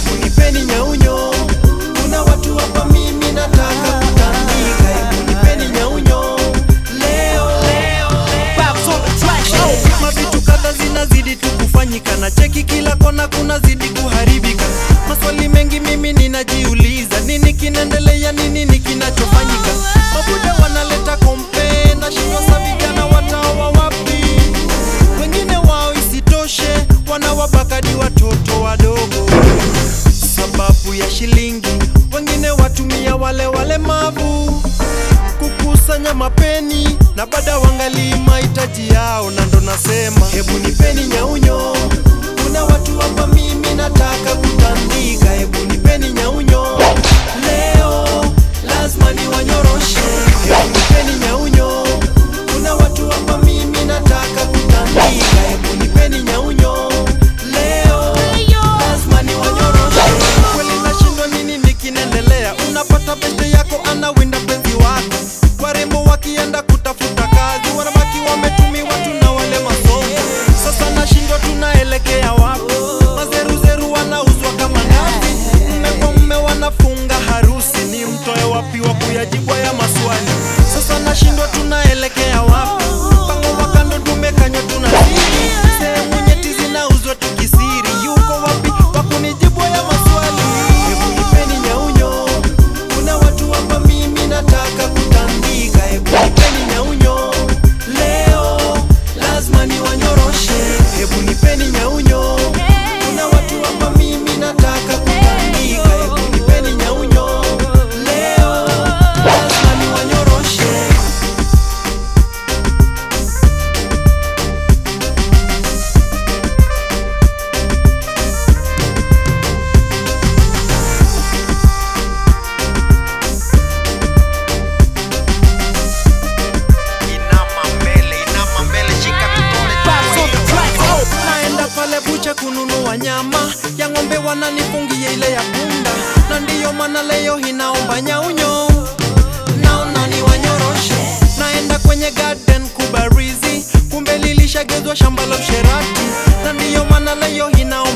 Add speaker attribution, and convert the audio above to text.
Speaker 1: hebu nipeni nyaunyo. Kuna watu hapa mimi nataka kutandika, hebu nipeni nyaunyo. Leo mavitu kadha zinazidi tu kufanyika, na cheki kila kona kuna zidi kuharibika. Maswali mengi mimi ninajiuliza, nini kinaendelea, nini kinachofanyika? Mabuda wanaleta kompe na shindwa sa vijana watawa wapi? Wengine wao isitoshe wanawabakadi watoto wadogo sababu ya shilingi. Wengine watumia wale walemavu kukusanya mapeni na baada wangali mahitaji yao, na ndo nasema hebu nipeni nyaunyo. Kuna watu hapa mimi nataka kutandika, hebu nipeni nyaunyo. Leo lazima niwanyoroshe, hebu nipeni nyaunyo. Kuna watu hapa mimi nataka kutandika, hebu nipeni nyaunyo. Leo lazima niwanyoroshe. Kweli nashindwa nini nikinaendelea. Unapata beste yako anawinda penzi wako, warembo wakienda kutafuta kazi wanabaki wametumiwa tu na wale masongo. Sasa nashindwa tunaelekea wapi? Mazeruzeru wanauzwa kama ngazi, mme kwa mme wanafunga harusi, ni mtoe wapi wa kuyajibwa ya maswali? Sasa nashindwa tunaelekea wapi? Mpango wa kando tumekanywa tunazidi, sehemu nyeti zinauzwa tukisiri, yuko wapi wa kunijibu ya maswali? Hebu nipeni nyaunyo. Kuna watu hapa mimi nataka kutandika, hebu nipeni nyaunyo. Leo lazima niwanyoroshe, hebu nipeni nyaunyo. Kuna watu hapa mimi nataka kutandika, hebu nipeni nyaunyo. Leo lazima niwanyoroshe. Inama mbele, shika tutole. Naenda pale bucha kununua nyama ya ng'ombe, wananifungia ile ya punda, na ndiyo maana leo hinaomba nyaunyo. Naona niwanyoroshe. Naenda kwenye garden kubarizi, kumbe lilishagezwa shamba la usherati, na ndiyo maana leo hinaomba